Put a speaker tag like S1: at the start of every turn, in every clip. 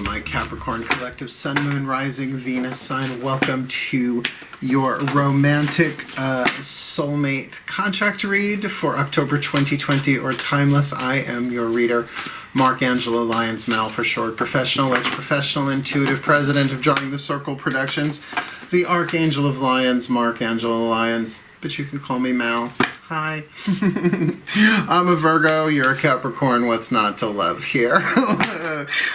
S1: my Capricorn collective Sun, Moon, Rising, Venus sign. Welcome to your romantic soulmate contract read for October 2020 or timeless. I am your reader, Mark Angelo, lYONS, Mal for short, professional, professional, intuitive, president of Drawing the Circle Productions, the Archangel of lYONS, Mark Angelo, lYONS, but you can call me Mal. Hi. I'm a Virgo, you're a Capricorn, what's not to love here?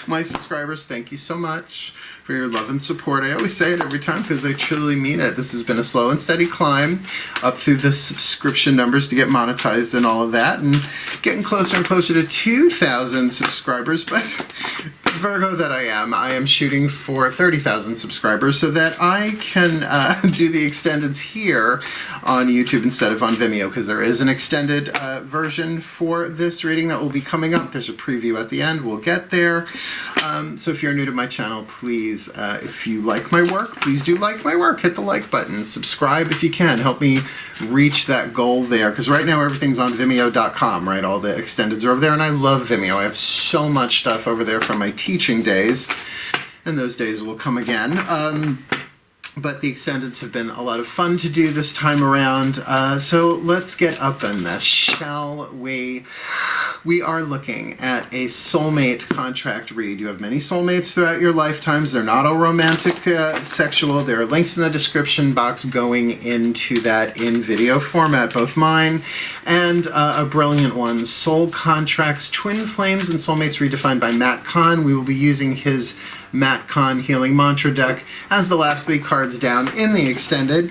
S1: My subscribers, thank you so much for your love and support. I always say it every time because I truly mean it. This has been a slow and steady climb up through the subscription numbers to get monetized and all of that, and getting closer and closer to 2,000 subscribers, but Virgo that I am shooting for 30,000 subscribers so that I can do the extendeds here on YouTube instead of on Vimeo, because there is an extended version for this reading that will be coming up. There's a preview at the end. We'll get there. So if you're new to my channel, please, if you like my work, please do like my work. Hit the like button. Subscribe if you can. Help me reach that goal there, because right now everything's on Vimeo.com, right? All the extendeds are over there, and I love Vimeo. I have so much stuff over there from my teaching days, and those days will come again. But the extendeds have been a lot of fun to do this time around. So let's get up in this, shall we? We are looking at a soulmate contract read. You have many soulmates throughout your lifetimes. They're not all romantic, sexual. There are links in the description box going into that in video format, both mine and a brilliant one, Soul Contracts, Twin Flames, and Soulmates Redefined by Matt Kahn. We will be using his Matt Kahn Healing Mantra deck as the last 3 cards down in the extended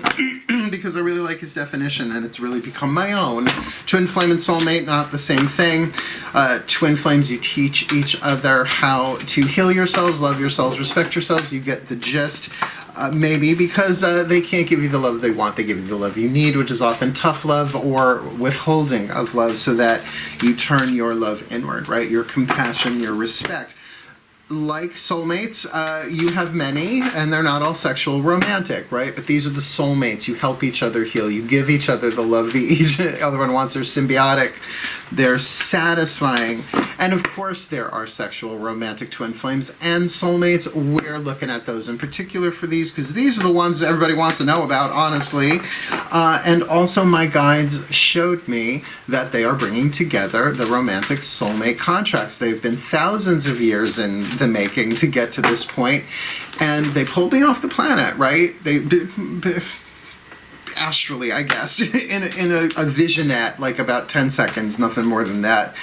S1: because I really like his definition and it's really become my own. Twin Flame and Soulmate, not the same thing. Twin Flames, you teach each other how to heal yourselves, love yourselves, respect yourselves. You get the gist. Maybe because they can't give you the love they want, they give you the love you need, which is often tough love or withholding of love, so that you turn your love inward, right? Your compassion, your respect. Like soulmates, you have many, and they're not all sexual romantic, right? But these are the soulmates. You help each other heal. You give each other the love each other one wants. They're symbiotic. They're satisfying. And of course, there are sexual romantic twin flames and soulmates. We're looking at those in particular for these, because these are the ones that everybody wants to know about, honestly. And also, my guides showed me that they are bringing together the romantic soulmate contracts. They've been thousands of years in the making to get to this point, and they pulled me off the planet, right? They astrally, I guess, in a visionette, like about 10 seconds, nothing more than that,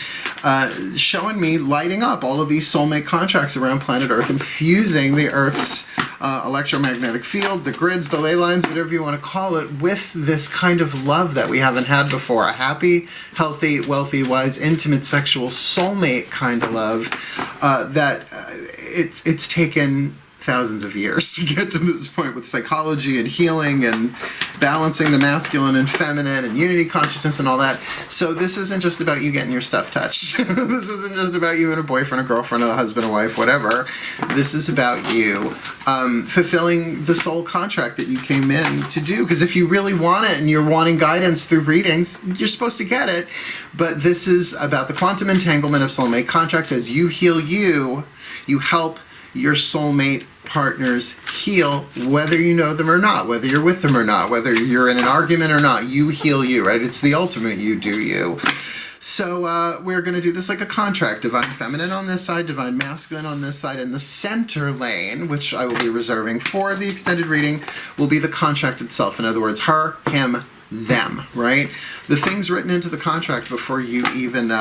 S1: showing me lighting up all of these soulmate contracts around planet Earth and fusing the Earth's electromagnetic field, the grids, the ley lines, whatever you want to call it, with this kind of love that we haven't had before. A happy, healthy, wealthy, wise, intimate, sexual, soulmate kind of love that it's taken thousands of years to get to this point with psychology and healing and balancing the masculine and feminine and unity consciousness and all that. So this isn't just about you getting your stuff touched. This isn't just about you and a boyfriend, a girlfriend, a husband, a wife, whatever. This is about you fulfilling the soul contract that you came in to do. Because if you really want it and you're wanting guidance through readings, you're supposed to get it. But this is about the quantum entanglement of soulmate contracts. As you heal you, you help your soulmate partners heal, whether you know them or not, whether you're with them or not, whether you're in an argument or not. You heal you, right? It's the ultimate you do you. So we're going to do this like a contract. Divine Feminine on this side, Divine Masculine on this side, and the center lane, which I will be reserving for the extended reading, will be the contract itself. In other words, her, him, them, right? The things written into the contract before you even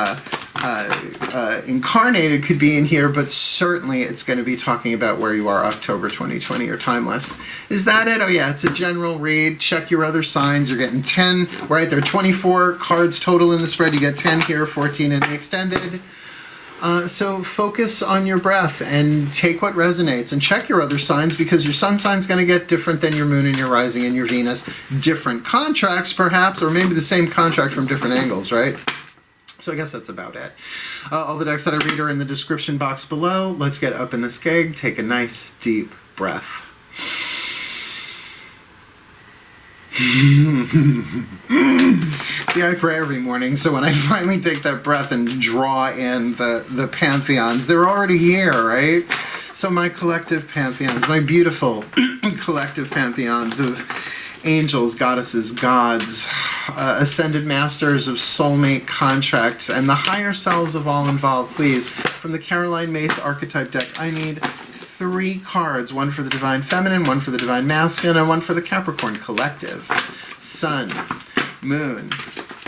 S1: incarnated could be in here, but certainly it's going to be talking about where you are October 2020 or timeless. Is that it? Oh yeah, it's a general read. Check your other signs. You're getting 10, right? There are 24 cards total in the spread. You get 10 here, 14 in the extended. So focus on your breath and take what resonates, and check your other signs, because your sun sign's going to get different than your moon and your rising and your Venus. Different contracts, perhaps, or maybe the same contract from different angles, right? So I guess that's about it. All the decks that I read are in the description box below. Let's get up in the skeg. Take a nice deep breath. See, I pray every morning, so when I finally take that breath and draw in the pantheons, they're already here, right? So my collective pantheons, my beautiful collective pantheons of angels, goddesses, gods, ascended masters of soulmate contracts, and the higher selves of all involved, please, from the Caroline Mace archetype deck, I need 3 cards, one for the divine feminine, one for the divine masculine, and one for the Capricorn collective. Sun, moon,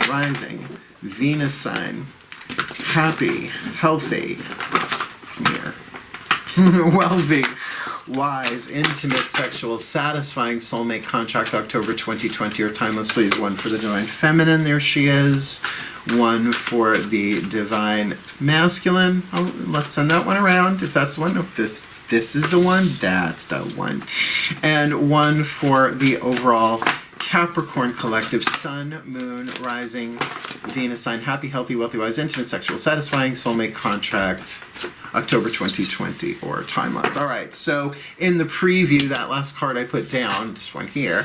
S1: rising, Venus sign, happy, healthy, come here, wealthy, wise, intimate, sexual, satisfying soulmate contract October 2020 or timeless, please. One for the divine feminine, there she is. One for the divine masculine. Oh, let's send that one around if that's the one. Nope, this is the one. That's the one. And one for the overall Capricorn collective, sun, moon, rising, Venus sign, happy, healthy, wealthy, wise, intimate, sexual, satisfying, soulmate contract, October 2020 or timeless. All right, so in the preview, that last card I put down, this one here,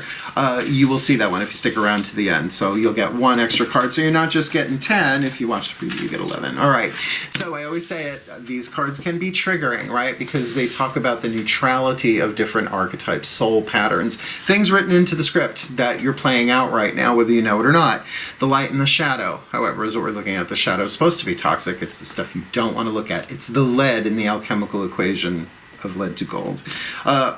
S1: you will see that one if you stick around to the end. So you'll get 1 extra card. So you're not just getting 10. If you watch the preview, you get 11. All right, so I always say it, these cards can be triggering, right? Because they talk about the neutrality of different archetypes, soul patterns, things written into the script that you're playing out right now, whether you know it or not. The light and the shadow, however, is what we're looking at. The shadow is supposed to be toxic. It's the stuff you don't want to look at. It's the lead in the alchemical equation of lead to gold.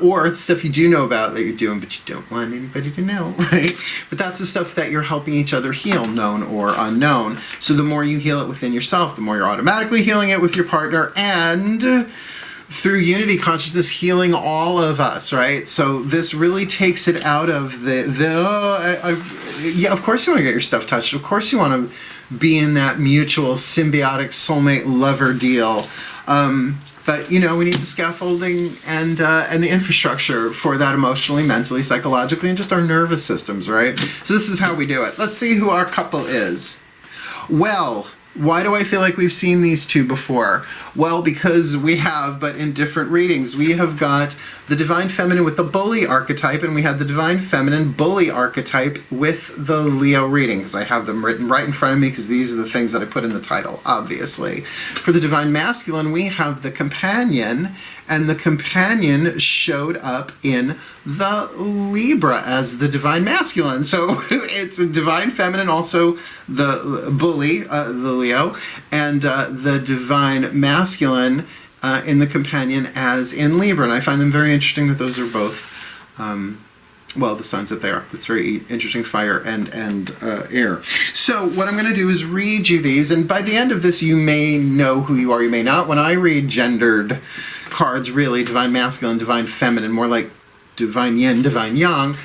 S1: Or it's stuff you do know about that you're doing, but you don't want anybody to know, right? But that's the stuff that you're helping each other heal, known or unknown. So the more you heal it within yourself, the more you're automatically healing it with your partner, and through unity consciousness, healing all of us, right? So this really takes it out of yeah, of course you want to get your stuff touched. Of course you want to be in that mutual symbiotic soulmate lover deal. But, you know, we need the scaffolding and the infrastructure for that emotionally, mentally, psychologically, and just our nervous systems, right? So this is how we do it. Let's see who our couple is. Well, why do I feel like we've seen these two before? Well, because we have, but in different readings. We have got the divine feminine with the bully archetype, and we had the divine feminine bully archetype with the Leo readings. I have them written right in front of me because these are the things that I put in the title, obviously. For the divine masculine, we have the companion, and the companion showed up in the Libra as the divine masculine. So it's a divine feminine, also the bully, the Leo, and the divine masculine in the companion as in Libra. And I find them very interesting that those are both, well, the signs that they are. It's very interesting, fire and air. So what I'm going to do is read you these, and by the end of this, you may know who you are, you may not. When I read gendered cards, really, divine masculine, divine feminine, more like divine yin, divine yang,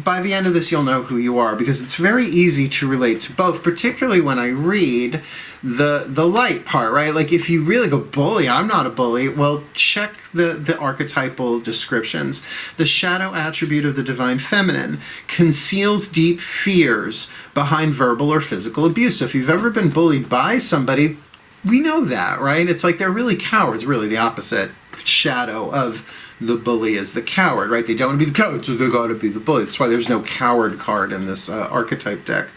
S1: by the end of this you'll know who you are, because it's very easy to relate to both, particularly when I read the light part, right? Like if you really go, bully, I'm not a bully, well, check the archetypal descriptions. The shadow attribute of the divine feminine conceals deep fears behind verbal or physical abuse. So if you've ever been bullied by somebody, we know that, right? It's like they're really cowards, really the opposite shadow of the bully is the coward, right? They don't want to be the coward, so they got to be the bully. That's why there's no coward card in this archetype deck.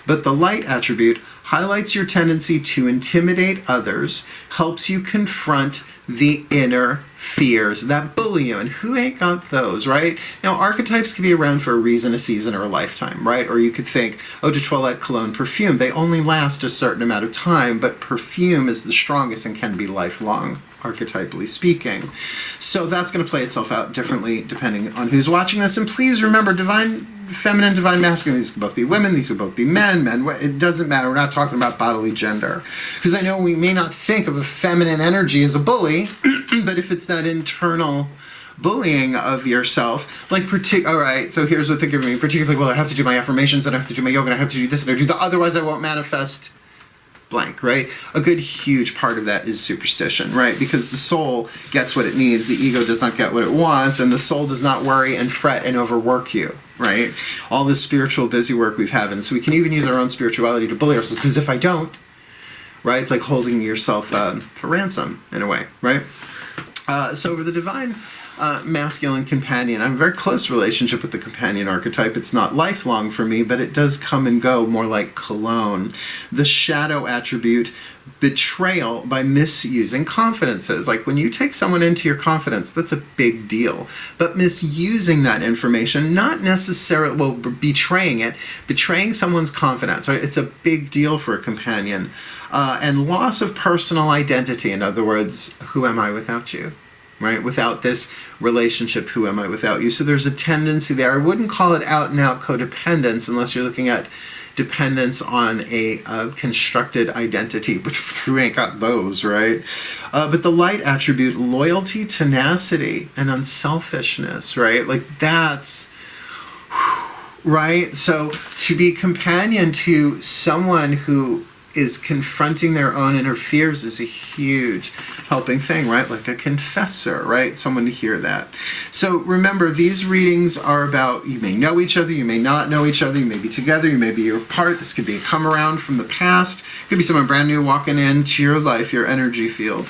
S1: But the light attribute highlights your tendency to intimidate others, helps you confront the inner fears that bully you. And who ain't got those, right? Now, archetypes can be around for a reason, a season, or a lifetime, right? Or you could think, oh, de toilette, cologne, perfume. They only last a certain amount of time, but perfume is the strongest and can be lifelong, archetypally speaking. So that's going to play itself out differently depending on who's watching this. And please remember, divine feminine, divine masculine, these can both be women, these can both be men, it doesn't matter. We're not talking about bodily gender. Because I know we may not think of a feminine energy as a bully, but if it's that internal bullying of yourself, like all right, so here's what they're giving me, particularly, well, I have to do my affirmations, and I have to do my yoga, and I have to do this, and I do that, otherwise I won't manifest blank, right? A good huge part of that is superstition, right? Because the soul gets what it needs, the ego does not get what it wants, and the soul does not worry and fret and overwork you, right? All this spiritual busy work we've had, and so we can even use our own spirituality to bully ourselves, because if I don't, right, it's like holding yourself for ransom, in a way, right? So over the divine masculine companion. I have a very close relationship with the companion archetype. It's not lifelong for me, but it does come and go, more like cologne. The shadow attribute, betrayal by misusing confidences. Like when you take someone into your confidence, that's a big deal. But misusing that information, not necessarily, well, betraying it, betraying someone's confidence, right? It's a big deal for a companion. And loss of personal identity. In other words, who am I without you? Right? Without this relationship, who am I without you? So there's a tendency there. I wouldn't call it out and out codependence unless you're looking at dependence on a constructed identity, but we ain't got those, right? But the light attribute, loyalty, tenacity, and unselfishness, right? Like that's, right? So to be companion to someone who is confronting their own inner fears is a huge helping thing, right? Like a confessor, right? Someone to hear that. So remember, these readings are about, you may know each other, you may not know each other, you may be together, you may be apart. This could be a come around from the past. It could be someone brand new walking into your life, your energy field.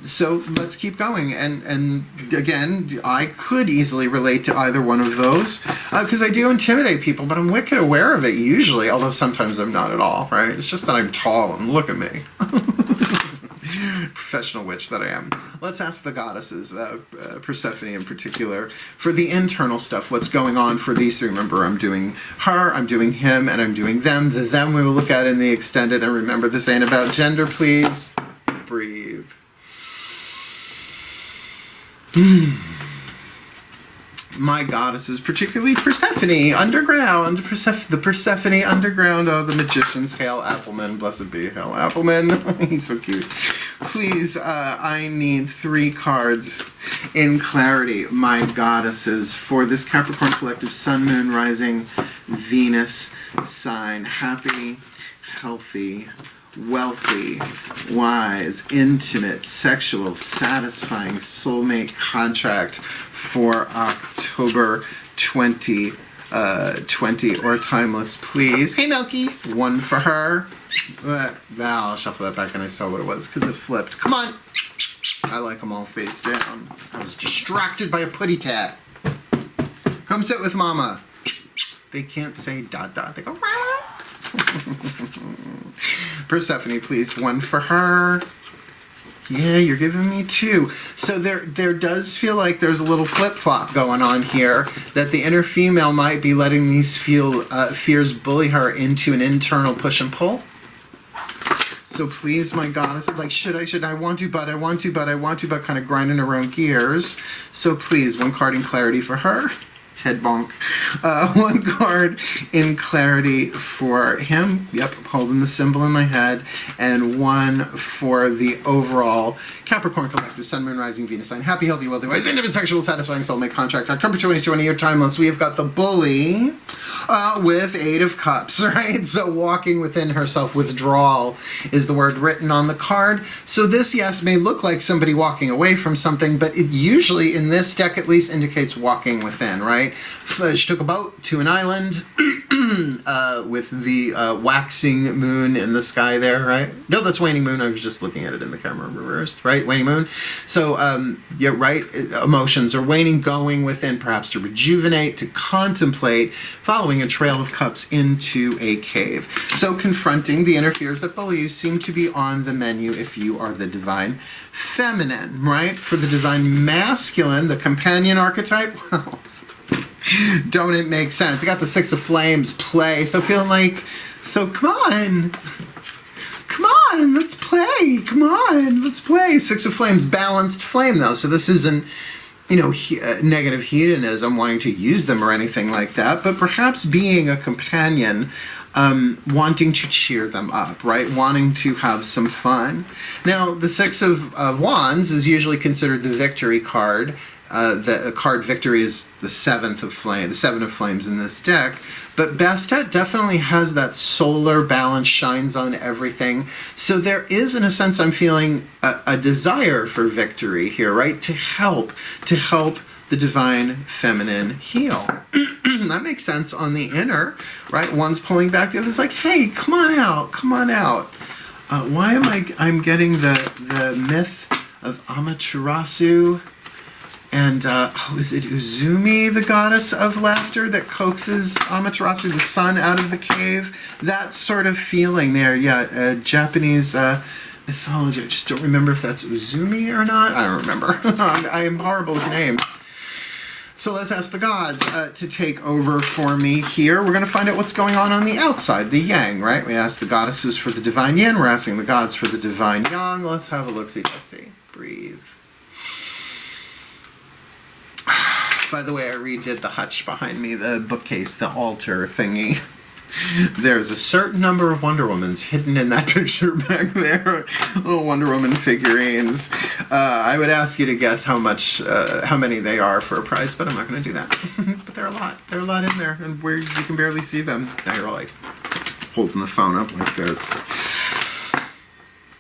S1: So let's keep going. And again, I could easily relate to either one of those because I do intimidate people, but I'm wicked aware of it usually, although sometimes I'm not at all, right? It's just that I'm tall and look at me. Professional witch that I am. Let's ask the goddesses, Persephone in particular, for the internal stuff, what's going on for these three. Remember, I'm doing her, I'm doing him, and I'm doing them. The them we will look at in the extended, and remember, this ain't about gender, please. Breathe. My goddesses, particularly Persephone, underground, the Persephone underground, oh, the magicians, Hail Appleman, blessed be Hail Appleman, he's so cute. Please, I need 3 cards in clarity, my goddesses, for this Capricorn collective Sun, Moon, Rising, Venus sign. Happy, healthy, wealthy, wise, intimate, sexual, satisfying soulmate contract for October 2020 or timeless, please. Hey, Milky. 1 for her. I'll shuffle that back and I saw what it was because it flipped. Come on. I like them all face down. I was distracted by a putty tat. Come sit with mama. They can't say dot dot. They go rah. Persephone, please. 1 for her. Yeah, you're giving me 2. So there does feel like there's a little flip-flop going on here, that the inner female might be letting these fears bully her into an internal push and pull. So please, my goddess, like, should I want to, but kind of grinding her own gears. So please, 1 card in clarity for her. Head bonk. 1 card in clarity for him. Yep, I'm holding the symbol in my head. And 1 for the overall Capricorn collective, Sun, Moon, Rising, Venus sign. Happy, healthy, wealthy, wise, intimate, sexual, satisfying soulmate contract. October 2020, your timeless. We have got the bully with 8 of Cups, right? So walking within herself, withdrawal is the word written on the card. So this, yes, may look like somebody walking away from something, but it usually, in this deck at least, indicates walking within, right? She took a boat to an island with the waxing moon in the sky there, right? No, that's waning moon. I was just looking at it in the camera reversed, right? Waning moon. So, yeah, right? Emotions are waning, going within, perhaps to rejuvenate, to contemplate, following a trail of cups into a cave. So confronting the inner fears that bully you seem to be on the menu if you are the divine feminine, right? For the divine masculine, the companion archetype, well, don't it make sense? I got the 6 of Flames play, so feeling like, so come on, let's play, come on, let's play. 6 of Flames, balanced flame though, so this isn't, you know, negative hedonism, wanting to use them or anything like that, but perhaps being a companion, wanting to cheer them up, right? Wanting to have some fun. Now, the 6 of Wands is usually considered the victory card. The card victory is the 7th of flame, the 7 of Flames in this deck. But Bastet definitely has that solar balance, shines on everything. So there is, in a sense, I'm feeling a desire for victory here, right? To help the divine feminine heal. That makes sense on the inner, right? One's pulling back, the other's like, hey, come on out. Why am I'm getting the myth of Amaterasu And, is it Uzumi, the goddess of laughter, that coaxes Amaterasu, the sun, out of the cave? That sort of feeling there, yeah. Japanese mythology. I just don't remember if that's Uzumi or not. I don't remember. I am horrible with names. So let's ask the gods to take over for me here. We're going to find out what's going on the outside, the yang, right? We asked the goddesses for the divine yin. We're asking the gods for the divine yang. Let's have a look-see. Breathe. By the way, I redid the hutch behind me, the bookcase, the altar thingy. There's a certain number of Wonder Womans hidden in that picture back there. Little Wonder Woman figurines. I would ask you to guess how many they are for a price, but I'm not going to do that. But they're a lot. They're a lot in there, and where you can barely see them. Now you're like holding the phone up like this.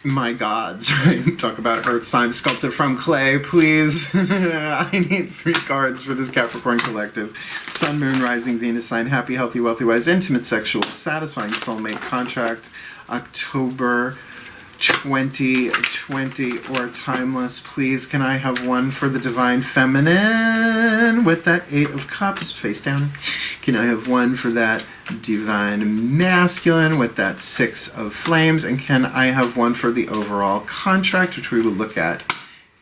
S1: My gods, right? Talk about earth sign sculpted from clay, please. I need 3 cards for this Capricorn collective. Sun, Moon, Rising, Venus sign, happy, healthy, wealthy, wise, intimate, sexual, satisfying, soulmate, contract, October 2020 or timeless, please. Can I have one for the divine feminine with that 8 of cups face down? Can I have one for that divine masculine with that 6 of flames? And can I have one for the overall contract, which we will look at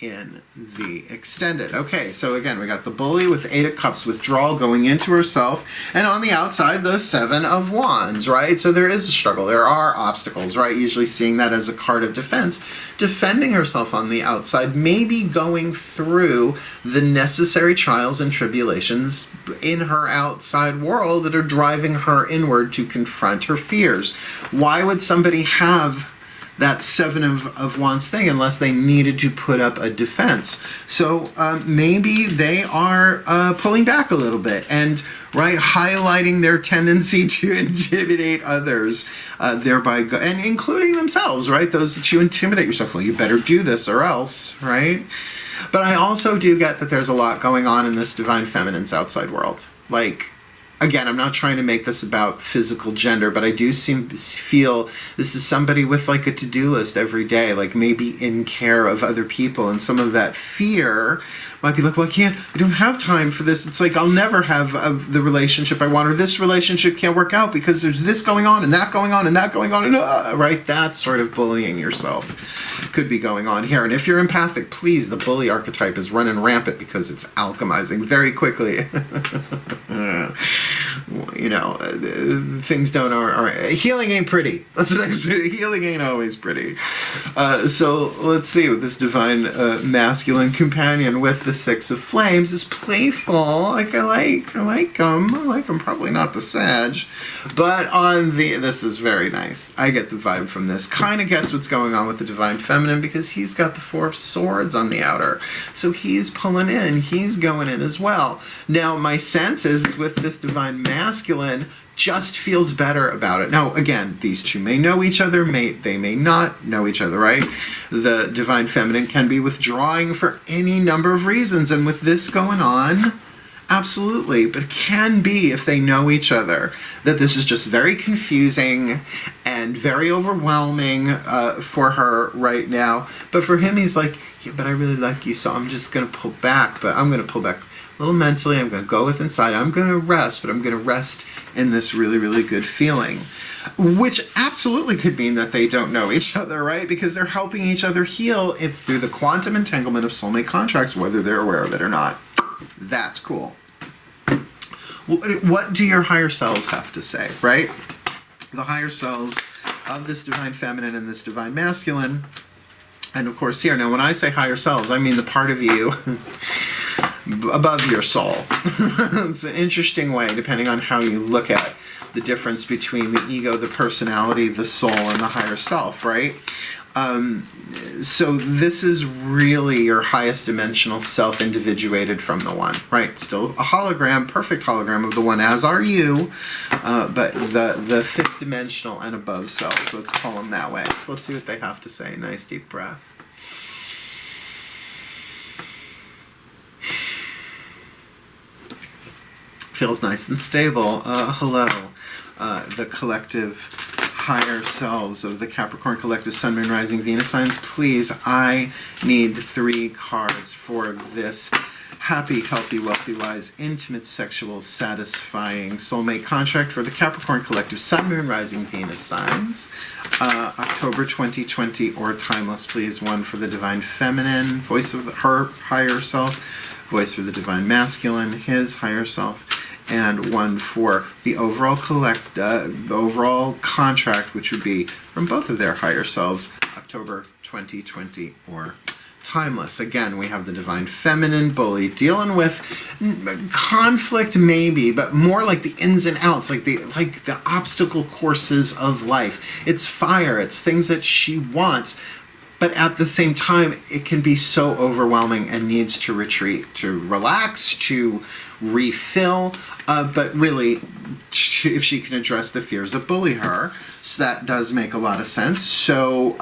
S1: in the extended? Okay, so again, we got the bully with 8 of cups, withdrawal, going into herself, and on the outside, the 7 of wands, right? So there is a struggle. There are obstacles, right? Usually seeing that as a card of defense, defending herself on the outside, maybe going through the necessary trials and tribulations in her outside world that are driving her inward to confront her fears. Why would somebody have that 7 of wands thing unless they needed to put up a defense? So maybe they are pulling back a little bit and, right, highlighting their tendency to intimidate others, thereby and including themselves, right? Those that you intimidate yourself, well, you better do this or else, right? But I also do get that there's a lot going on in this divine feminine's outside world. Like, again, I'm not trying to make this about physical gender, but I do feel this is somebody with like a to-do list every day, like maybe in care of other people, and some of that fear might be like, well, I don't have time for this. It's like, I'll never have the relationship I want, or this relationship can't work out because there's this going on and that going on and that going on, and right? That sort of bullying yourself could be going on here. And if you're empathic, please, the bully archetype is running rampant because it's alchemizing very quickly. You know, things don't are healing ain't pretty. Healing ain't always pretty. So let's see, with this divine masculine companion with the 6 of flames is playful. Like I like him. Probably not the Sag, but this is very nice. I get the vibe from this. Kind of gets what's going on with the divine feminine because he's got the 4 of swords on the outer, so he's pulling in. He's going in as well. Now my sense is with this divine masculine, just feels better about it. Now, again, these two may know each other, they may not know each other, right? The divine feminine can be withdrawing for any number of reasons, and with this going on, absolutely. But it can be, if they know each other, that this is just very confusing and very overwhelming for her right now. But for him, he's like, yeah, but I really like you, so I'm just going to pull back. But I'm going to pull back a little mentally. I'm going to go with inside. I'm going to rest, but I'm going to rest in this really, really good feeling. Which absolutely could mean that they don't know each other, right? Because they're helping each other heal through the quantum entanglement of soulmate contracts, whether they're aware of it or not. That's cool. What do your higher selves have to say, right? The higher selves of this divine feminine and this divine masculine. And of course here, now when I say higher selves, I mean the part of you above your soul. It's an interesting way, depending on how you look at the difference between the ego, the personality, the soul, and the higher self, right? So this is really your highest dimensional self individuated from the one, right? Still a hologram, perfect hologram of the one, as are you, but the 5th dimensional and above self. So let's call them that way. So let's see what they have to say. Nice deep breath. Feels nice and stable. Hello, the collective higher selves of the Capricorn collective Sun, Moon, Rising, Venus signs. Please, I need 3 cards for this happy, healthy, wealthy, wise, intimate, sexual, satisfying soulmate contract for the Capricorn collective Sun, Moon, Rising, Venus signs. October 2020 or timeless, please. One for the divine feminine, voice of her higher self, voice for the divine masculine, his higher self, and one for the overall the overall contract, which would be from both of their higher selves, October 2020 or timeless. Again, we have the divine feminine bully dealing with conflict, maybe, but more like the ins and outs, like the obstacle courses of life. It's fire, it's things that she wants, but at the same time, it can be so overwhelming and needs to retreat, to relax, to refill. But really, if she can address the fears that bully her, so that does make a lot of sense. So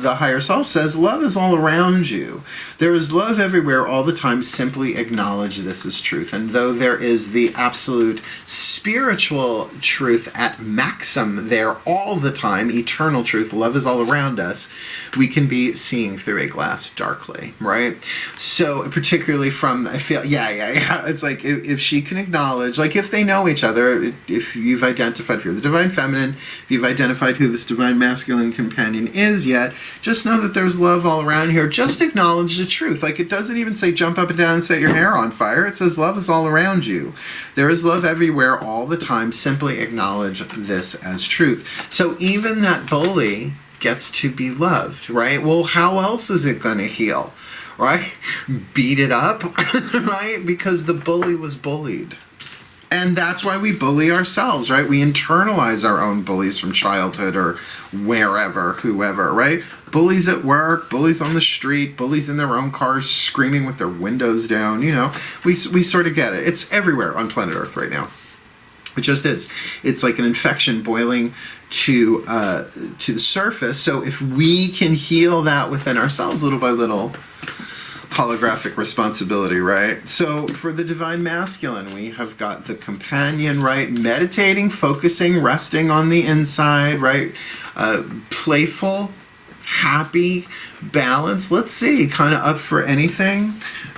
S1: the higher self says, love is all around you. There is love everywhere all the time. Simply acknowledge this is truth. And though there is the absolute spiritual truth at maximum there all the time, eternal truth, love is all around us, we can be seeing through a glass darkly, right? So particularly from, I feel, yeah. It's like if she can acknowledge, like if they know each other, if you've identified, if you're the divine feminine, if you've identified who this divine masculine companion is yet, just know that there's love all around here. Just acknowledge the truth. Like it doesn't even say jump up and down and set your hair on fire. It says love is all around you. There is love everywhere all the time. Simply acknowledge this as truth. So even that bully gets to be loved, right? Well, how else is it going to heal, right? Beat it up, right? Because the bully was bullied. And that's why we bully ourselves, right? We internalize our own bullies from childhood or wherever, whoever, right? Bullies at work, bullies on the street, bullies in their own cars screaming with their windows down, you know. We sort of get it. It's everywhere on planet Earth right now. It just is. It's like an infection boiling to the surface. So if we can heal that within ourselves little by little, holographic responsibility, right? So for the divine masculine, we have got the companion, right? Meditating, focusing, resting on the inside, right? Playful, happy, balanced. Let's see, kind of up for anything.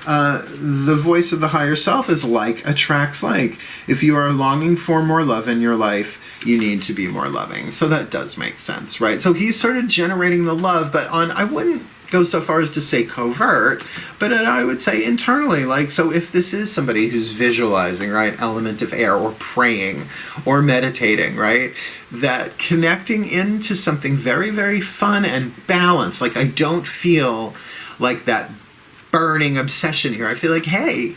S1: The voice of the higher self is like attracts like. If you are longing for more love in your life, you need to be more loving. So that does make sense, right? So he's sort of generating the love, but I wouldn't go so far as to say covert, but I would say internally. Like, so if this is somebody who's visualizing, right, element of air, or praying or meditating, right, that connecting into something very, very fun and balanced. Like, I don't feel like that burning obsession here. I feel like, hey,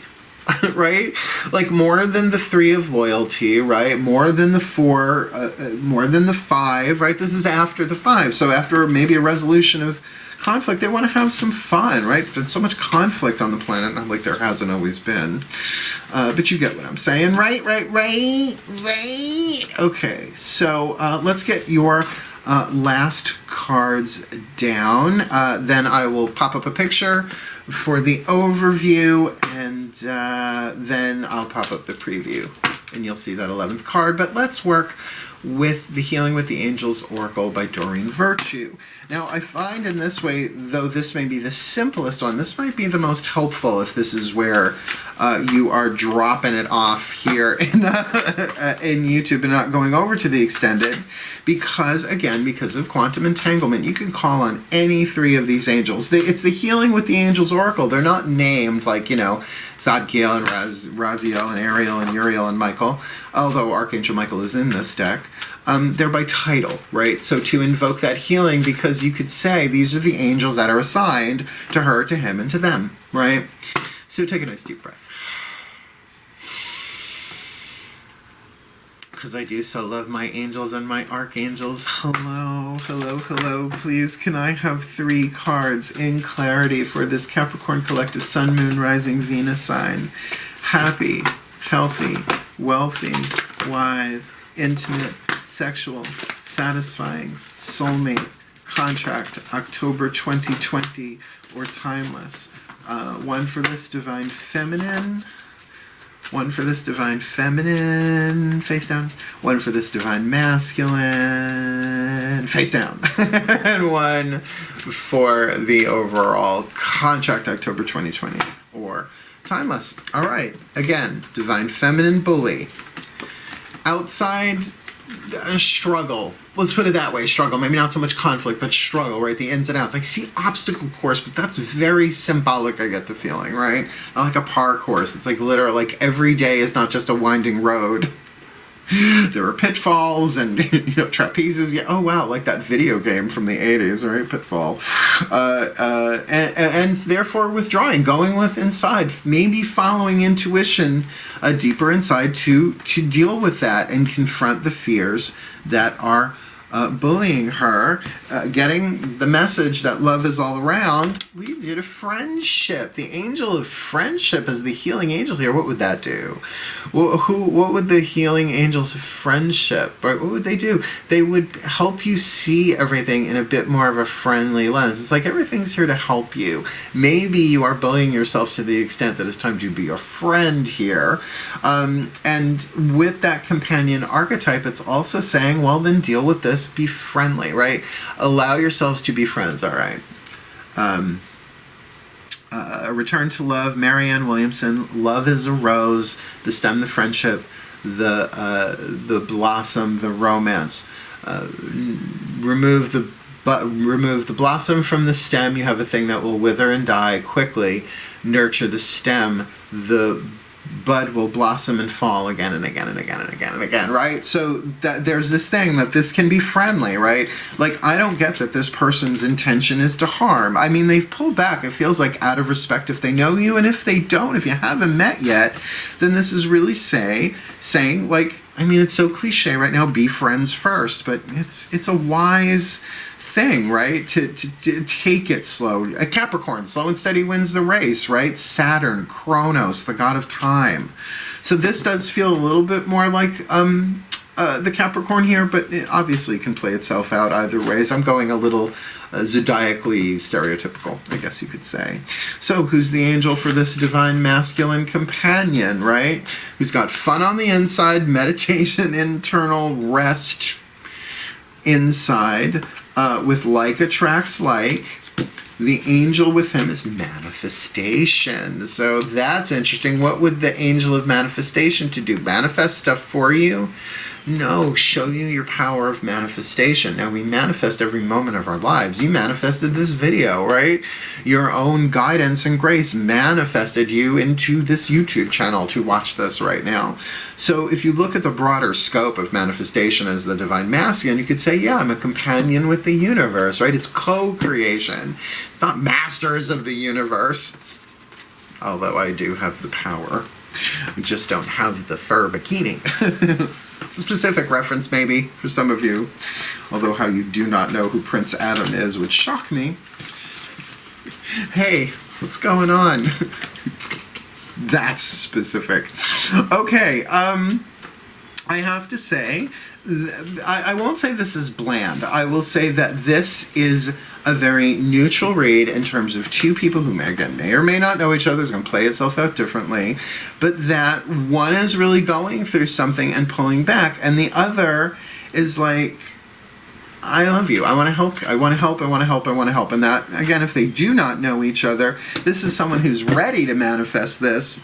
S1: right? Like more than the 3 of loyalty, right? More than the 4, more than the 5, right? This is after the 5. So after maybe a resolution of conflict, they want to have some fun, right? There's been so much conflict on the planet, not like there hasn't always been. But you get what I'm saying, right? Okay, so let's get your last cards down. Then I will pop up a picture for the overview, and then I'll pop up the preview, and you'll see that 11th card. But let's work with the Healing with the Angels Oracle by Doreen Virtue. Now, I find in this way, though this may be the simplest one, this might be the most helpful if this is where you are dropping it off here in YouTube and not going over to the extended, because, again, because of quantum entanglement, you can call on any 3 of these angels. It's the Healing with the Angels Oracle. They're not named like, you know, Zadkiel and Raziel and Ariel and Uriel and Michael, although Archangel Michael is in this deck. They're by title, right? So to invoke that healing, because you could say these are the angels that are assigned to her, to him, and to them, right? So take a nice deep breath. Because I do so love my angels and my archangels. Hello, hello, hello. Please, can I have 3 cards in clarity for this Capricorn collective Sun, Moon, Rising, Venus sign? Happy, healthy, wealthy, wise, intimate, sexual, satisfying, soulmate, contract, October 2020, or timeless. One for this divine feminine. One for this divine feminine, face down. One for this divine masculine, face down. And one for the overall contract, October 2020, or Timeless. All right. Again, Divine Feminine Bully. Outside, struggle. Let's put it that way. Struggle. Maybe not so much conflict, but struggle, right? The ins and outs. I see obstacle course, but that's very symbolic, I get the feeling, right? Not like a park course. It's like literal, like every day is not just a winding road. There are pitfalls and trapezes. Yeah. Oh wow, like that video game from the 80s, right? Pitfall. And therefore withdrawing, going with inside, maybe following intuition deeper inside to deal with that and confront the fears that are bullying her. Getting the message that love is all around leads you to friendship. The angel of friendship is the healing angel here. What would that do? What would the healing angels of friendship, right? What would they do? They would help you see everything in a bit more of a friendly lens. It's like everything's here to help you. Maybe you are bullying yourself to the extent that it's time to be a friend here. And with that companion archetype, it's also saying, well, then deal with this. Be friendly, right? Allow yourselves to be friends, all right? Return to love, Marianne Williamson. Love is a rose, the stem, the friendship, the blossom, the romance. Remove the blossom from the stem. You have a thing that will wither and die quickly. Nurture the stem. The bud will blossom and fall again and again and again and again and again, right? So there's this thing that this can be friendly, right? Like, I don't get that this person's intention is to harm. I mean, they've pulled back. It feels like out of respect if they know you, and if they don't, if you haven't met yet, then this is really saying, like, I mean, it's so cliche right now, be friends first, but it's a wise thing, right? To take it slow. A Capricorn, slow and steady wins the race, right? Saturn, Kronos, the god of time. So this does feel a little bit more like the Capricorn here, but it obviously can play itself out either ways. I'm going a little zodiacally stereotypical, I guess you could say. So who's the angel for this divine masculine companion, right? Who's got fun on the inside, meditation, internal rest inside, with like attracts like. The angel with him is manifestation. So that's interesting. What would the angel of manifestation to do? Manifest stuff for you? No, show you your power of manifestation. Now, we manifest every moment of our lives. You manifested this video, right? Your own guidance and grace manifested you into this YouTube channel to watch this right now. So if you look at the broader scope of manifestation as the divine masculine, you could say, yeah, I'm a companion with the universe, right? It's co-creation. It's not masters of the universe. Although I do have the power. I just don't have the fur bikini. It's a specific reference, maybe, for some of you. Although how you do not know who Prince Adam is would shock me. Hey, what's going on? That's specific. Okay, I have to say, I won't say this is bland. I will say that this is a very neutral read in terms of two people who may or may not know each other. It's going to play itself out differently, but that one is really going through something and pulling back, and the other is like, I love you, I want to help, I want to help, I want to help, I want to help. And that, again, if they do not know each other, this is someone who's ready to manifest this.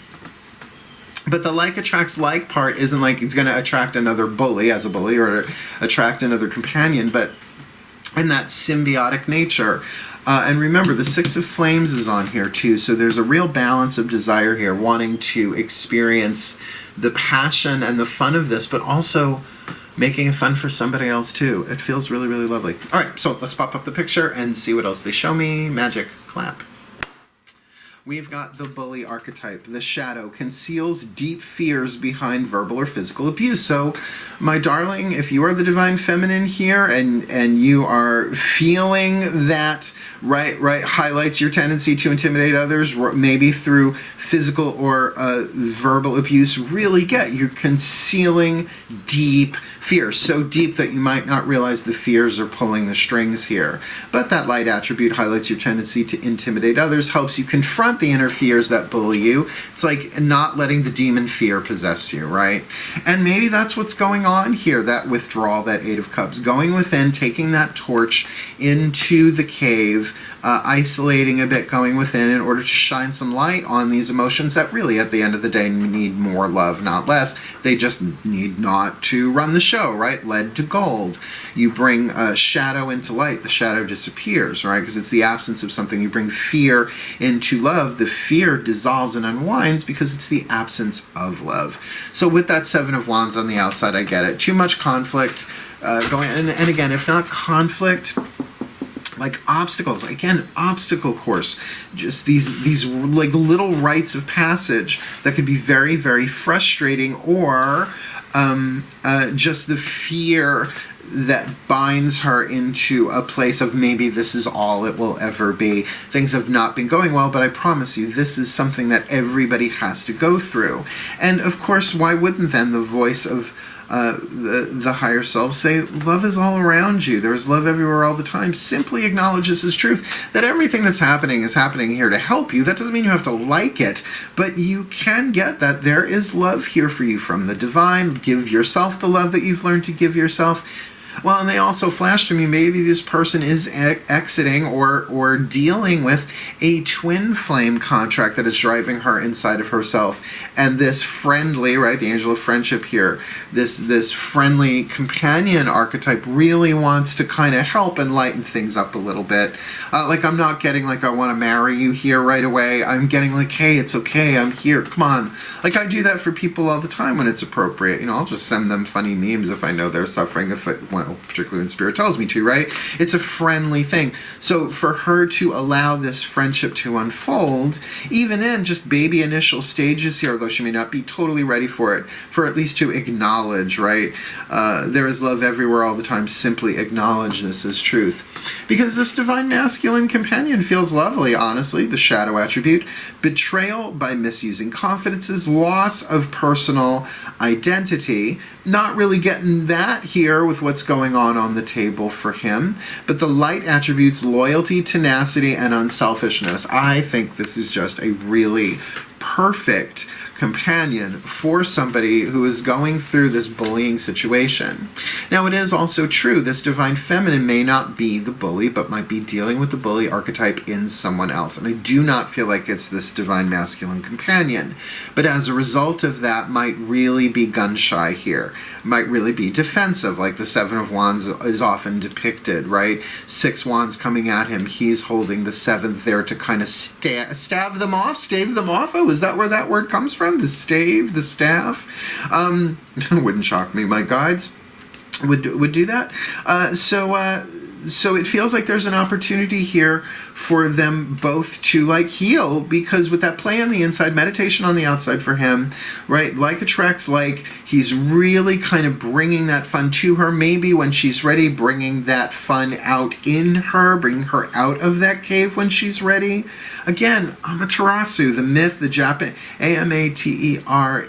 S1: But the like attracts like part isn't like it's going to attract another bully as a bully or attract another companion, but in that symbiotic nature. And remember, the Six of Flames is on here too, so there's a real balance of desire here, wanting to experience the passion and the fun of this, but also making it fun for somebody else too. It feels really, really lovely. All right, so let's pop up the picture and see what else they show me. Magic, clap. We've got the bully archetype. The shadow conceals deep fears behind verbal or physical abuse. So, my darling, if you are the divine feminine here and you are feeling that, right, highlights your tendency to intimidate others, maybe through physical or verbal abuse, really you're concealing deep fears. So deep that you might not realize the fears are pulling the strings here. But that light attribute highlights your tendency to intimidate others, helps you confront the inner fears that bully you. It's like not letting the demon fear possess you, right? And maybe that's what's going on here, that withdrawal, that Eight of Cups. Going within, taking that torch into the cave, isolating a bit, going within in order to shine some light on these emotions that really, at the end of the day, need more love, not less. They just need not to run the show, right? Lead to gold. You bring shadow into light, the shadow disappears, right? Because it's the absence of something. You bring fear into love, the fear dissolves and unwinds because it's the absence of love. So with that Seven of Wands on the outside, I get it. Too much conflict going, and again, if not conflict, like obstacles, again, obstacle course, just these like little rites of passage that could be very, very frustrating, or just the fear that binds her into a place of maybe this is all it will ever be. Things have not been going well, but I promise you, this is something that everybody has to go through. And of course, why wouldn't then the voice of the higher self say, love is all around you, there's love everywhere all the time? Simply acknowledge this as truth, that everything that's happening is happening here to help you. That doesn't mean you have to like it, but you can get that there is love here for you from the divine. Give yourself the love that you've learned to give yourself. Well, and they also flashed to me, maybe this person is exiting or dealing with a twin flame contract that is driving her inside of herself. And this friendly, right, the angel of friendship here, this friendly companion archetype really wants to kind of help and lighten things up a little bit. Like, I'm not getting like, I want to marry you here right away. I'm getting like, hey, it's okay, I'm here, come on. Like, I do that for people all the time when it's appropriate. You know, I'll just send them funny memes if I know they're suffering, particularly when Spirit tells me to, right? It's a friendly thing. So for her to allow this friendship to unfold, even in just baby initial stages here, although she may not be totally ready for it, for at least to acknowledge, right? There is love everywhere all the time. Simply acknowledge this as truth. Because this divine masculine companion feels lovely, honestly, the shadow attribute. Betrayal by misusing confidences, loss of personal identity. Not really getting that here with what's going on the table for him. But the light attributes, loyalty, tenacity, and unselfishness. I think this is just a really perfect companion for somebody who is going through this bullying situation. Now, it is also true, this divine feminine may not be the bully, but might be dealing with the bully archetype in someone else. And I do not feel like it's this divine masculine companion. But as a result of that, might really be gun-shy here. Might really be defensive, like the Seven of Wands is often depicted, right? 6 wands coming at him, he's holding the 7th there to kind of stave them off. Oh, is that where that word comes from? The stave, the staff. Wouldn't shock me. My guides would do that. So it feels like there's an opportunity here for them both to like heal, because with that play on the inside, meditation on the outside for him, right? Like attracts like, he's really kind of bringing that fun to her. Maybe when she's ready, bringing that fun out in her, bringing her out of that cave when she's ready. Again, Amaterasu, the myth, the Japanese, Amateresu,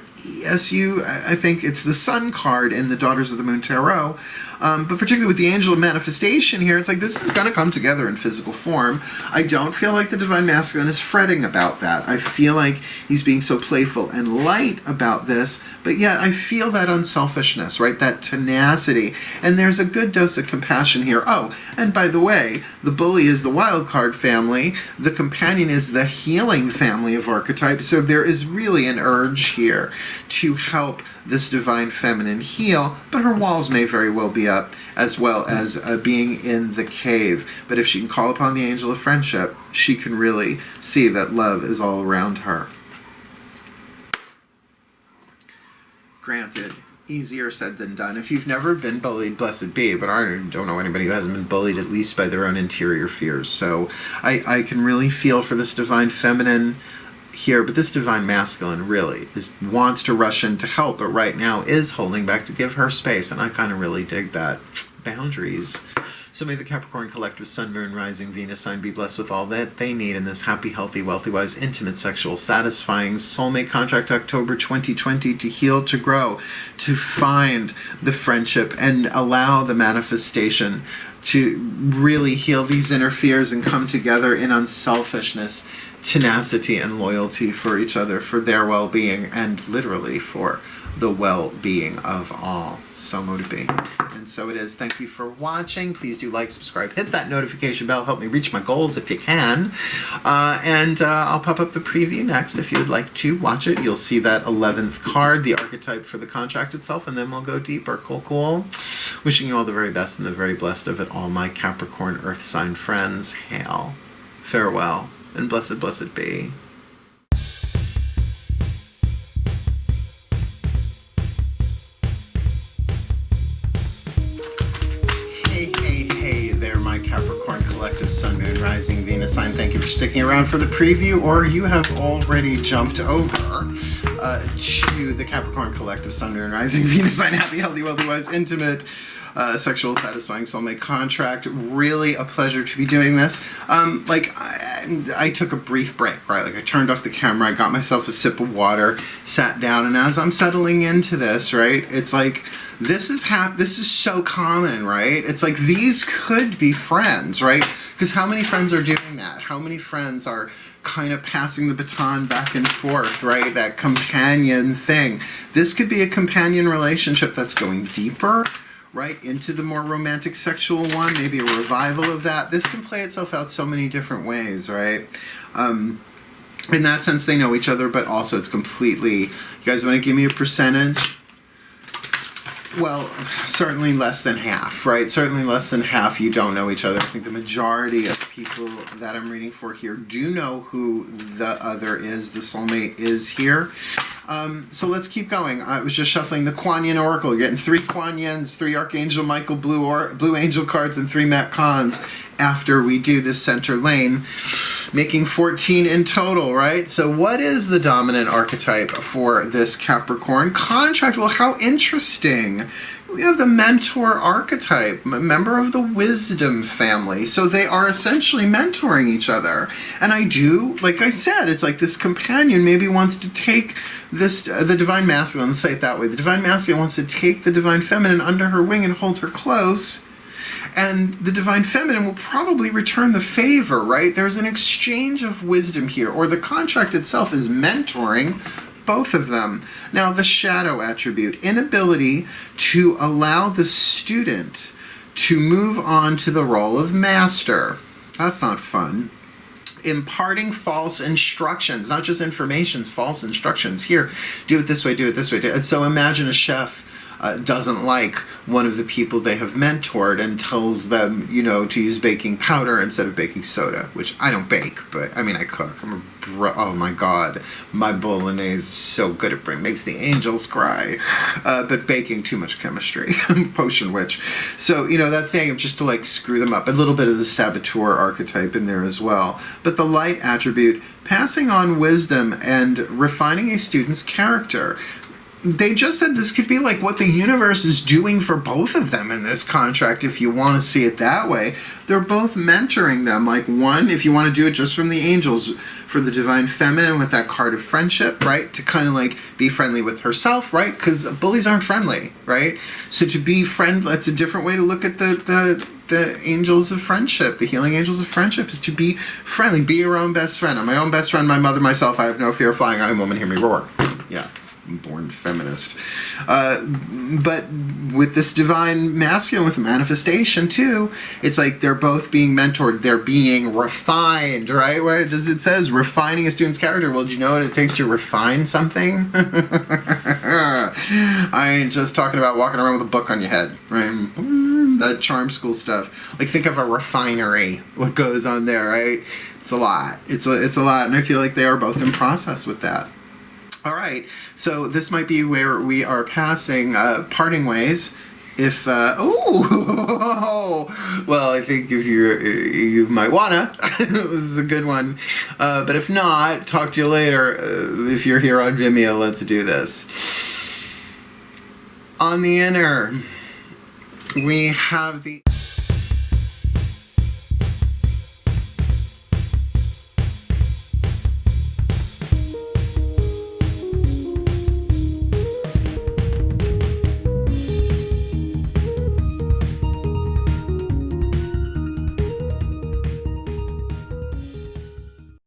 S1: I think it's the Sun card in the Daughters of the Moon Tarot. But particularly with the angel of manifestation here, it's like this is going to come together in physical form. I don't feel like the divine masculine is fretting about that. I feel like he's being so playful and light about this, but yet I feel that unselfishness, right? That tenacity. And there's a good dose of compassion here. Oh, and by the way, the bully is the wild card family. The companion is the healing family of archetypes. So there is really an urge here to help this divine feminine heal, but her walls may very well be up, as well as being in the cave. But if she can call upon the angel of friendship, she can really see that love is all around her. Granted, easier said than done. If you've never been bullied, blessed be, but I don't know anybody who hasn't been bullied at least by their own interior fears. So I can really feel for this divine feminine here, but this divine masculine really wants to rush in to help, but right now is holding back to give her space, and I kind of really dig that. Boundaries. So may the Capricorn collective Sun, Moon, Rising, Venus sign be blessed with all that they need in this happy, healthy, wealthy, wise, intimate, sexual, satisfying soulmate contract October 2020 to heal, to grow, to find the friendship and allow the manifestation to really heal these inner fears and come together in unselfishness, tenacity, and loyalty for each other, for their well-being, and literally for the well-being of all. So motivating. And so it is. Thank you for watching. Please do like, subscribe, hit that notification bell. Help me reach my goals if you can. And I'll pop up the preview next if you would like to watch it. You'll see that 11th card, the archetype for the contract itself, and then we'll go deeper. Cool, cool. Wishing you all the very best and the very blessed of it all, my Capricorn Earth sign friends. Hail, farewell, and blessed, blessed be. Capricorn Collective Sun, Moon, Rising, Venus sign. Thank you for sticking around for the preview, or you have already jumped over to the Capricorn Collective Sun, Moon, Rising, Venus sign. Happy, healthy, wealthy, wise, intimate, sexual, satisfying soulmate contract. Really a pleasure to be doing this. I took a brief break, right? Like I turned off the camera, I got myself a sip of water, sat down, and as I'm settling into this, right, it's like, this is so common, right? It's like these could be friends, right? Because how many friends are doing that? How many friends are kind of passing the baton back and forth, right? That companion thing. This could be a companion relationship that's going deeper, right, into the more romantic sexual one, maybe a revival of that. This can play itself out so many different ways, right? In that sense, they know each other, but also it's completely, you guys want to give me a percentage? Well, certainly less than half, right? Certainly less than half you don't know each other. I think the majority of people that I'm reading for here do know who the other is, the soulmate is here. So let's keep going. I was just shuffling the Kuan Yin Oracle, getting 3 Kuan Yins, 3 Archangel Michael Blue Angel cards, and 3 Mat Khans after we do this center lane, making 14 in total, right? So what is the dominant archetype for this Capricorn contract? Well, how interesting. We have the mentor archetype, a member of the wisdom family. So they are essentially mentoring each other. And I do, like I said, it's like this companion maybe wants to take this, the divine masculine, let's say it that way. The divine masculine wants to take the divine feminine under her wing and hold her close. And the divine feminine will probably return the favor, right? There's an exchange of wisdom here, or the contract itself is mentoring both of them. Now, the shadow attribute, inability to allow the student to move on to the role of master. That's not fun. Imparting false instructions, not just information, false instructions. Here, do it this way, do it this way. So imagine a chef doesn't like one of the people they have mentored and tells them, you know, to use baking powder instead of baking soda, which I don't bake, but I mean, I cook. Oh my God, my bolognese is so good, it makes the angels cry. But baking, too much chemistry. Potion witch. So, you know, that thing of just to like screw them up. A little bit of the saboteur archetype in there as well. But the light attribute, passing on wisdom and refining a student's character. They just said this could be like what the universe is doing for both of them in this contract, if you want to see it that way. They're both mentoring them. Like one, if you want to do it just from the angels, for the divine feminine with that card of friendship, right? To kind of like be friendly with herself, right? Because bullies aren't friendly, right? So to be friendly, that's a different way to look at the angels of friendship, the healing angels of friendship, is to be friendly, be your own best friend. I'm my own best friend, my mother, myself. I have no fear of flying. I am a woman, hear me roar. Yeah. Born feminist. But with this divine masculine, with manifestation too, it's like they're both being mentored, they're being refined, right? Where it says refining a student's character. Well, do you know what it takes to refine something? I ain't just talking about walking around with a book on your head, right? That charm school stuff. Like think of a refinery, what goes on there, right? It's a lot. It's a lot, and I feel like they are both in process with that. All right, so this might be where we are passing parting ways. If well, I think if you might wanna. This is a good one. But if not, talk to you later. If you're here on Vimeo, let's do this. On the inner, we have the